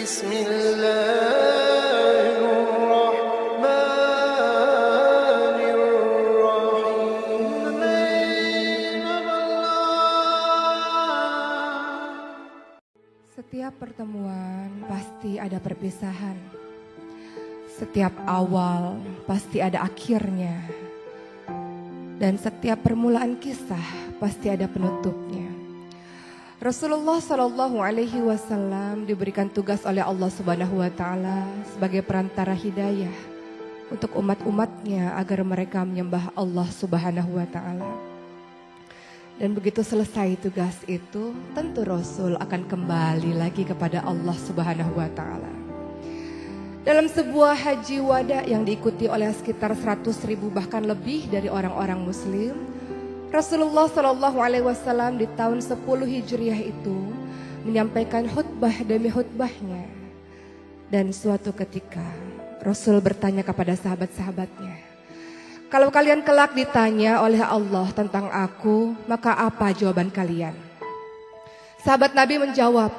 بسم الله الرحمن الرحيم. Setiap pertemuan pasti ada perpisahan. Setiap awal pasti ada akhirnya. Dan setiap permulaan kisah pasti ada penutupnya. Rasulullah Shallallahu Alaihi Wasallam diberikan tugas oleh Allah Subhanahu Wa Taala sebagai perantara hidayah untuk umat-umatnya agar mereka menyembah Allah Subhanahu Wa Taala. Dan begitu selesai tugas itu, tentu Rasul akan kembali lagi kepada Allah Subhanahu Wa Taala. Dalam sebuah haji wada yang diikuti oleh sekitar 100.000 bahkan lebih dari orang-orang Muslim, Rasulullah Shallallahu Alaihi Wasallam di tahun 10 Hijriah itu menyampaikan khutbah demi khutbahnya. Dan suatu ketika Rasul bertanya kepada sahabat-sahabatnya, kalau kalian kelak ditanya oleh Allah tentang aku, maka apa jawaban kalian? Sahabat Nabi menjawab,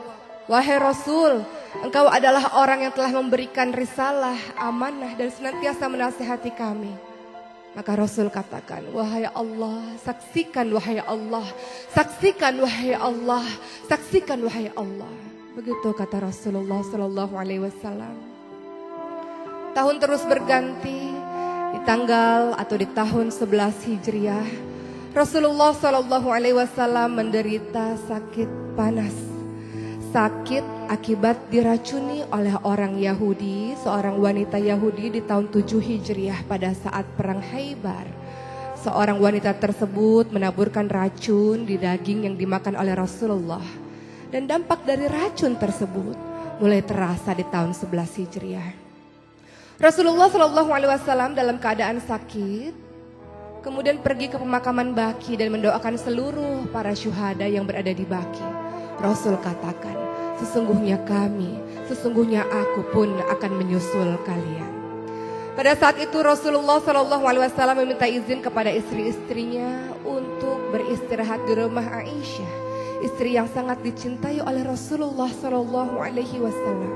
wahai Rasul, engkau adalah orang yang telah memberikan risalah, amanah dan senantiasa menasihati kami. Maka Rasul katakan, wahai Allah, saksikan wahai Allah, saksikan wahai Allah, saksikan wahai Allah. Begitu kata Rasulullah Sallallahu Alaihi Wasallam. Tahun terus berganti, di tanggal atau di tahun 11 Hijriah, Rasulullah Sallallahu Alaihi Wasallam menderita sakit panas. Sakit akibat diracuni oleh orang Yahudi, seorang wanita Yahudi di tahun 7 Hijriah pada saat perang Khaybar. Seorang wanita tersebut menaburkan racun di daging yang dimakan oleh Rasulullah. Dan dampak dari racun tersebut mulai terasa di tahun 11 Hijriah. Rasulullah Shallallahu Alaihi Wasallam dalam keadaan sakit, kemudian pergi ke pemakaman Baqi dan mendoakan seluruh para syuhada yang berada di Baqi. Rasul katakan, sesungguhnya kami, sesungguhnya aku pun akan menyusul kalian. Pada saat itu Rasulullah Shallallahu Alaihi Wasallam meminta izin kepada istri-istrinya untuk beristirahat di rumah Aisyah, istri yang sangat dicintai oleh Rasulullah Shallallahu Alaihi Wasallam.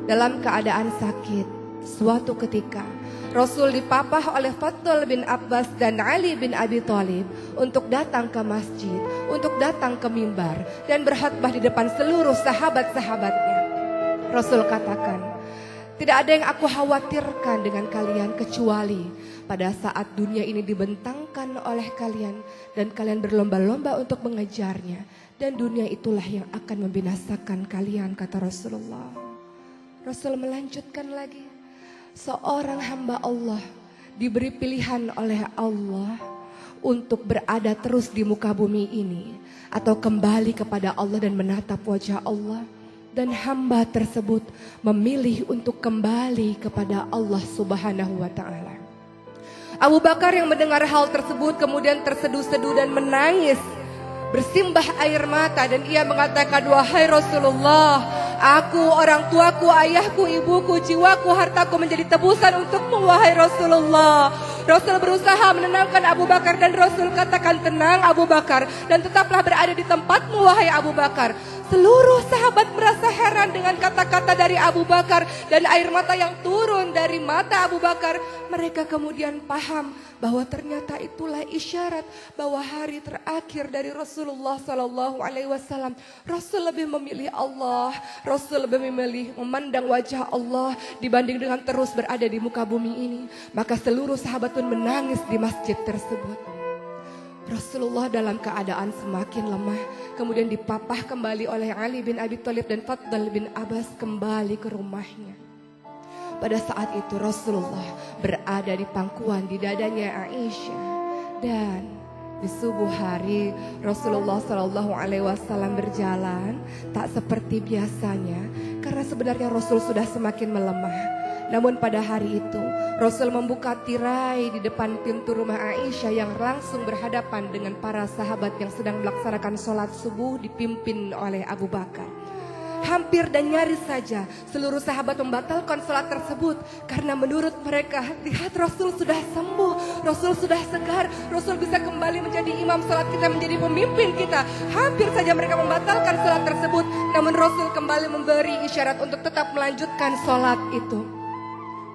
Dalam keadaan sakit, suatu ketika Rasul dipapah oleh Fadl bin Abbas dan Ali bin Abi Thalib untuk datang ke masjid, untuk datang ke mimbar dan berkhutbah di depan seluruh sahabat-sahabatnya. Rasul katakan, tidak ada yang aku khawatirkan dengan kalian kecuali pada saat dunia ini dibentangkan oleh kalian dan kalian berlomba-lomba untuk mengejarnya, dan dunia itulah yang akan membinasakan kalian, kata Rasulullah. Rasul melanjutkan lagi, seorang hamba Allah diberi pilihan oleh Allah untuk berada terus di muka bumi ini atau kembali kepada Allah dan menatap wajah Allah. Dan hamba tersebut memilih untuk kembali kepada Allah Subhanahu wa Ta'ala. Abu Bakar yang mendengar hal tersebut kemudian terseduh-seduh dan menangis, bersimbah air mata, dan ia mengatakan, wahai Rasulullah, aku, orang tuaku, ayahku, ibuku, jiwaku, hartaku menjadi tebusan untukmu, wahai Rasulullah. Rasul berusaha menenangkan Abu Bakar dan Rasul katakan, tenang Abu Bakar, dan tetaplah berada di tempatmu, wahai Abu Bakar. Seluruh sahabat merasa heran dengan kata-kata dari Abu Bakar dan air mata yang turun dari mata Abu Bakar. Mereka kemudian paham bahwa ternyata itulah isyarat bahwa hari terakhir dari Rasulullah Sallallahu Alaihi Wasallam. Rasul lebih memilih Allah, Rasul lebih memilih memandang wajah Allah dibanding dengan terus berada di muka bumi ini. Maka seluruh sahabat pun menangis di masjid tersebut. Rasulullah dalam keadaan semakin lemah, kemudian dipapah kembali oleh Ali bin Abi Thalib dan Fadl bin Abbas kembali ke rumahnya. Pada saat itu Rasulullah berada di pangkuan di dadanya Aisyah, dan di subuh hari Rasulullah Shallallahu Alaihi Wasallam berjalan tak seperti biasanya karena sebenarnya Rasul sudah semakin melemah. Namun pada hari itu Rasul membuka tirai di depan pintu rumah Aisyah yang langsung berhadapan dengan para sahabat yang sedang melaksanakan sholat subuh dipimpin oleh Abu Bakar. Hampir dan nyaris saja seluruh sahabat membatalkan sholat tersebut. Karena menurut mereka, lihat Rasul sudah sembuh, Rasul sudah segar, Rasul bisa kembali menjadi imam sholat kita, menjadi pemimpin kita. Hampir saja mereka membatalkan sholat tersebut. Namun Rasul kembali memberi isyarat untuk tetap melanjutkan sholat itu.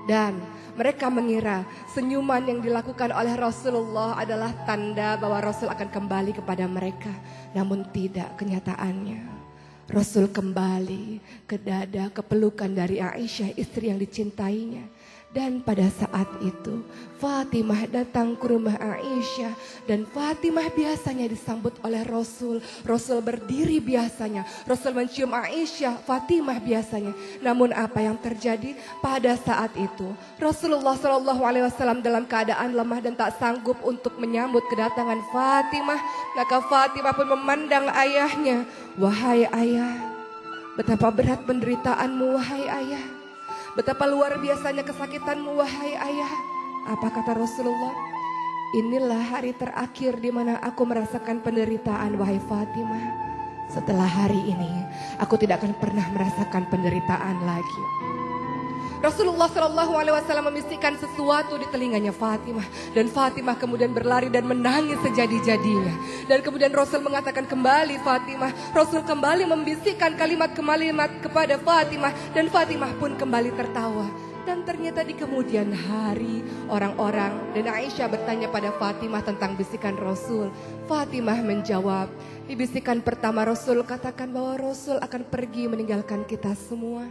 Dan mereka mengira senyuman yang dilakukan oleh Rasulullah adalah tanda bahwa Rasul akan kembali kepada mereka. Namun tidak, kenyataannya Rasul kembali ke dada, ke pelukan dari Aisyah, istri yang dicintainya. Dan pada saat itu Fatimah datang ke rumah Aisyah. Dan Fatimah biasanya disambut oleh Rasul. Rasul berdiri biasanya. Rasul mencium Aisyah, Fatimah biasanya. Namun apa yang terjadi pada saat itu? Rasulullah SAW dalam keadaan lemah dan tak sanggup untuk menyambut kedatangan Fatimah. Maka Fatimah pun memandang ayahnya. Wahai ayah, betapa berat penderitaanmu wahai ayah. Betapa luar biasanya kesakitanmu wahai ayah. Apa kata Rasulullah? Inilah hari terakhir di mana aku merasakan penderitaan wahai Fatimah. Setelah hari ini aku tidak akan pernah merasakan penderitaan lagi. Rasulullah SAW membisikkan sesuatu di telinganya Fatimah. Dan Fatimah kemudian berlari dan menangis sejadi-jadinya. Dan kemudian Rasul mengatakan, kembali Fatimah. Rasul kembali membisikkan kalimat-kalimat kepada Fatimah. Dan Fatimah pun kembali tertawa. Dan ternyata di kemudian hari orang-orang dan Aisyah bertanya pada Fatimah tentang bisikan Rasul. Fatimah menjawab, di bisikan pertama Rasul katakan bahwa Rasul akan pergi meninggalkan kita semua.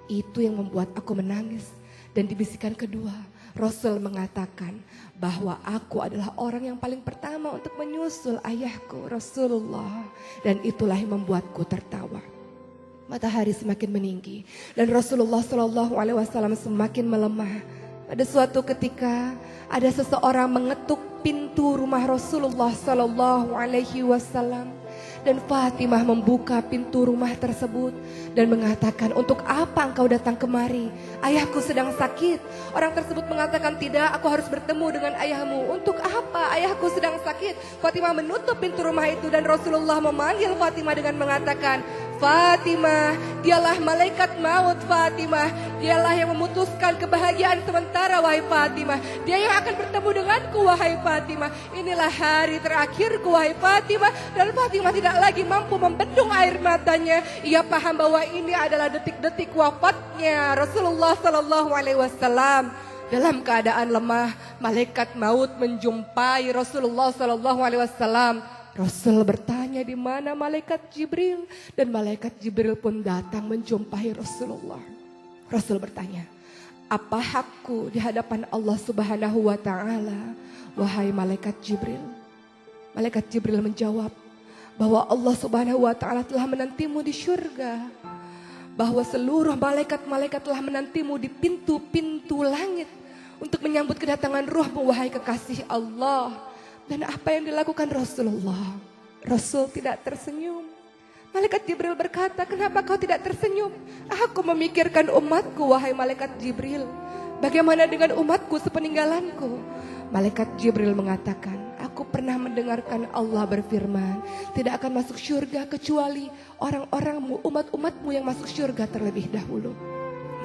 Itu yang membuat aku menangis. Dan di bisikan kedua Rasul mengatakan bahwa aku adalah orang yang paling pertama untuk menyusul ayahku Rasulullah. Dan itulah yang membuatku tertawa. Matahari semakin meninggi dan Rasulullah SAW semakin melemah. Pada suatu ketika ada seseorang mengetuk pintu rumah Rasulullah SAW. Dan Fatimah membuka pintu rumah tersebut dan mengatakan, untuk apa engkau datang kemari? Ayahku sedang sakit. Orang tersebut mengatakan, tidak, aku harus bertemu dengan ayahmu. Untuk apa? Ayahku sedang sakit. Fatimah menutup pintu rumah itu dan Rasulullah memanggil Fatimah dengan mengatakan, Fatimah, dialah malaikat maut Fatimah. Dialah yang memutuskan kebahagiaan sementara wahai Fatimah. Dia yang akan bertemu denganku wahai Fatimah. Inilah hari terakhirku wahai Fatimah. Dan Fatimah tidak lagi mampu membendung air matanya. Ia paham bahwa ini adalah detik-detik wafatnya Rasulullah SAW. Dalam keadaan lemah, malaikat maut menjumpai Rasulullah SAW. Rasul bertanya di mana malaikat Jibril, dan malaikat Jibril pun datang menjumpai Rasulullah. Rasul bertanya, apa hakku di hadapan Allah Subhanahu wa taala wahai malaikat Jibril? Malaikat Jibril menjawab bahwa Allah Subhanahu wa taala telah menantimu di surga. Bahwa seluruh malaikat-malaikat telah menantimu di pintu-pintu langit untuk menyambut kedatangan ruhmu wahai kekasih Allah. Dan apa yang dilakukan Rasulullah? Rasul tidak tersenyum. Malaikat Jibril berkata, kenapa kau tidak tersenyum? Aku memikirkan umatku wahai malaikat Jibril. Bagaimana dengan umatku sepeninggalanku? Malaikat Jibril mengatakan, aku pernah mendengarkan Allah berfirman, tidak akan masuk surga kecuali orang-orangmu, umat-umatmu yang masuk surga terlebih dahulu.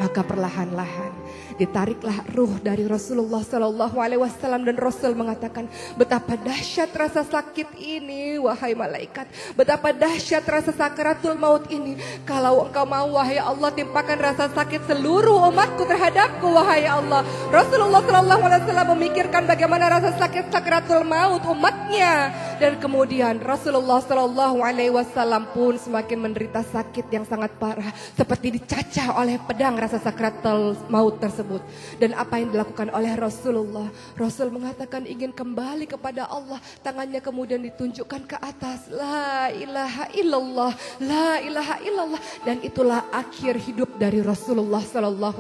Maka perlahan-lahan ditariklah ruh dari Rasulullah SAW dan Rasul mengatakan, betapa dahsyat rasa sakit ini wahai malaikat, betapa dahsyat rasa sakaratul maut ini. Kalau engkau mau wahai Allah, timpakan rasa sakit seluruh umatku terhadapku wahai Allah. Rasulullah SAW memikirkan bagaimana rasa sakit sakaratul maut umatnya, dan kemudian Rasulullah SAW pun semakin menderita sakit yang sangat parah, seperti dicacah oleh pedang rasa sakaratul maut tersebut. Dan apa yang dilakukan oleh Rasulullah? Rasul mengatakan ingin kembali kepada Allah. Tangannya kemudian ditunjukkan ke atas, la ilaha illallah, la ilaha illallah. Dan itulah akhir hidup dari Rasulullah SAW.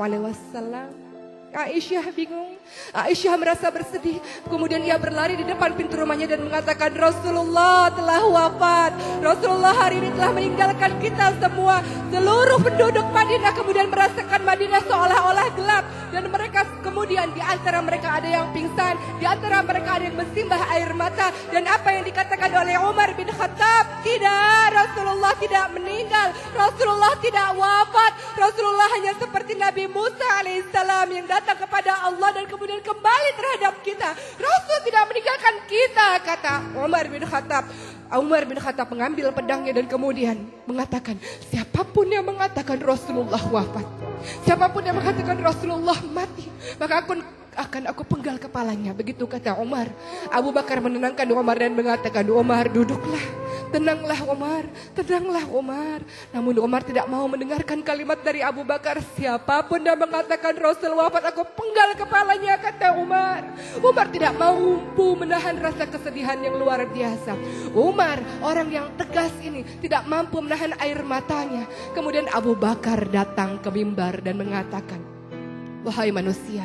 Aisyah bingung, Aisyah merasa bersedih. Kemudian ia berlari di depan pintu rumahnya dan mengatakan, Rasulullah telah wafat. Rasulullah hari ini telah meninggalkan kita semua. Seluruh penduduk Madinah kemudian merasakan Madinah seolah-olah gelap. Dan mereka kemudian di antara mereka ada yang pingsan, di antara mereka ada yang bersimbah air mata. Dan apa yang dikatakan oleh Umar bin Khattab, tidak, Rasulullah tidak meninggal, Rasulullah tidak wafat. Rasulullah hanya seperti Nabi Musa alaihissalam yang datang kepada Allah dan kemudian kembali terhadap kita. Rasul tidak meninggalkan kita, kata Umar bin Khattab. Umar bin Khattab mengambil pedangnya dan kemudian mengatakan, siapapun yang mengatakan Rasulullah wafat, siapapun yang mengatakan Rasulullah mati, maka akan aku penggal kepalanya. Begitu kata Umar. Abu Bakar menenangkan Umar dan mengatakan, Umar duduklah, tenanglah Umar, tenanglah Umar. Namun Umar tidak mau mendengarkan kalimat dari Abu Bakar. Siapapun yang mengatakan Rasul wafat, aku penggal kepalanya, kata Umar. Umar tidak mampu menahan rasa kesedihan yang luar biasa. Umar, orang yang tegas ini, tidak mampu menahan air matanya. Kemudian Abu Bakar datang ke mimbar dan mengatakan, wahai manusia,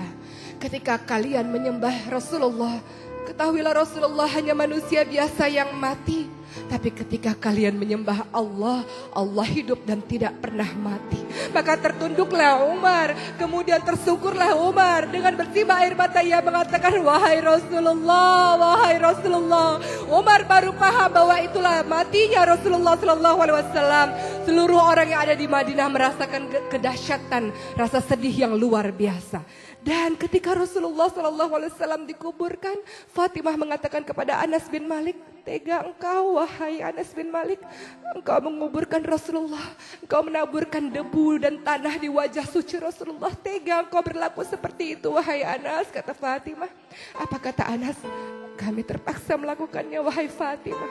ketika kalian menyembah Rasulullah, ketahuilah Rasulullah hanya manusia biasa yang mati. Tapi ketika kalian menyembah Allah, Allah hidup dan tidak pernah mati. Maka tertunduklah Umar, kemudian tersungkurlah Umar. Dengan bersimbah air mata ia mengatakan, wahai Rasulullah, wahai Rasulullah. Umar baru paham bahwa itulah matinya Rasulullah SAW. Seluruh orang yang ada di Madinah merasakan kedahsyatan, rasa sedih yang luar biasa. Dan ketika Rasulullah SAW dikuburkan, Fatimah mengatakan kepada Anas bin Malik, tega engkau wahai Anas bin Malik, engkau menguburkan Rasulullah, engkau menaburkan debu dan tanah di wajah suci Rasulullah, tega engkau berlaku seperti itu wahai Anas, kata Fatimah. Apa kata Anas? Kami terpaksa melakukannya wahai Fatimah.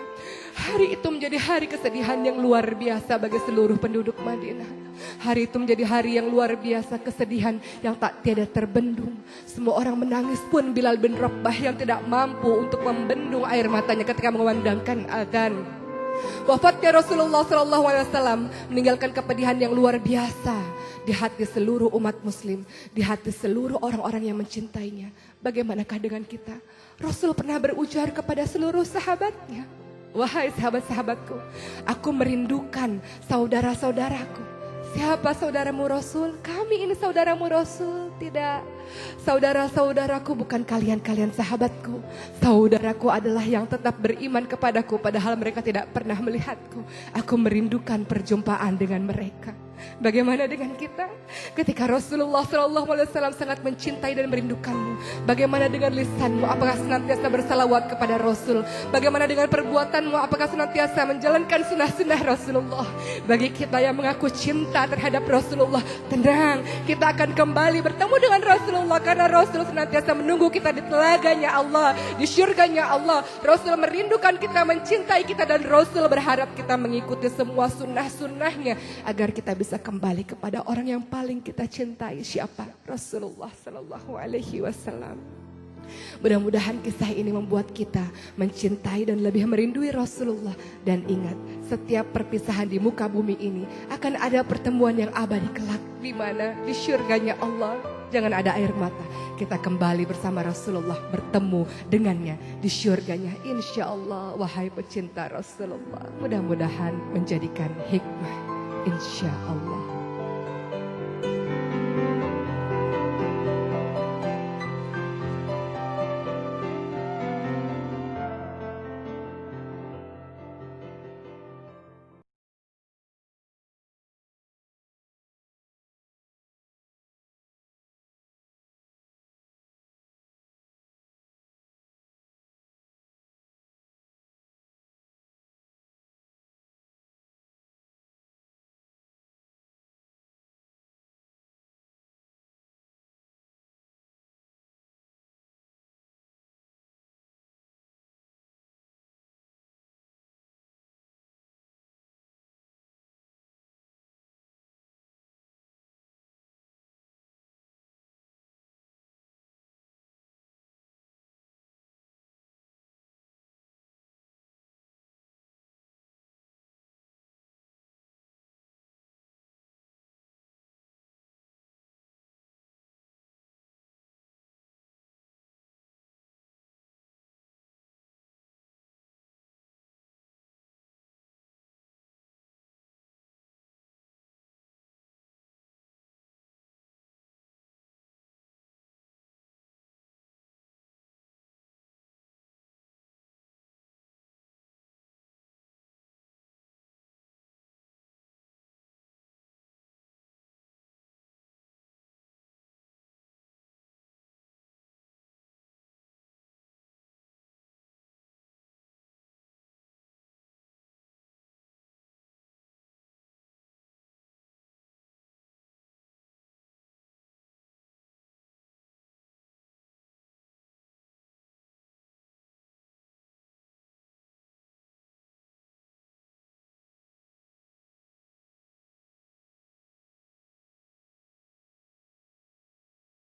Hari itu menjadi hari kesedihan yang luar biasa bagi seluruh penduduk Madinah. Hari itu menjadi hari yang luar biasa, kesedihan yang tak tiada terbendung. Semua orang menangis pun Bilal bin Rabah yang tidak mampu untuk membendung air matanya ketika mengumandangkan adzan. Wafatnya Rasulullah SAW meninggalkan kepedihan yang luar biasa di hati seluruh umat muslim, di hati seluruh orang-orang yang mencintainya. Bagaimanakah dengan kita? Rasul pernah berujar kepada seluruh sahabatnya, wahai sahabat-sahabatku, aku merindukan saudara-saudaraku. Siapa saudaramu Rasul? Kami ini saudaramu Rasul. Tidak, saudara-saudaraku bukan kalian-kalian sahabatku. Saudaraku adalah yang tetap beriman kepadaku padahal mereka tidak pernah melihatku. Aku merindukan perjumpaan dengan mereka. Bagaimana dengan kita? Ketika Rasulullah SAW sangat mencintai dan merindukanmu, bagaimana dengan lisanmu? Apakah senantiasa bersalawat kepada Rasul? Bagaimana dengan perbuatanmu? Apakah senantiasa menjalankan sunnah-sunnah Rasulullah? Bagi kita yang mengaku cinta terhadap Rasulullah, tenang, kita akan kembali bertemu dengan Rasulullah, karena Rasul senantiasa menunggu kita di telaganya Allah, di syurganya Allah. Rasul merindukan kita, mencintai kita, dan Rasul berharap kita mengikuti semua sunnah-sunnahnya agar kita bisa kembali kepada orang yang paling kita cintai. Siapa? Rasulullah Sallallahu Alaihi Wasallam. Mudah-mudahan kisah ini membuat kita mencintai dan lebih merindui Rasulullah. Dan ingat, setiap perpisahan di muka bumi ini akan ada pertemuan yang abadi kelak, di mana di syurganya Allah. Jangan ada air mata. Kita kembali bersama Rasulullah, bertemu dengannya di syurganya. Insya Allah, wahai pecinta Rasulullah. Mudah-mudahan menjadikan hikmah. Insya Allah.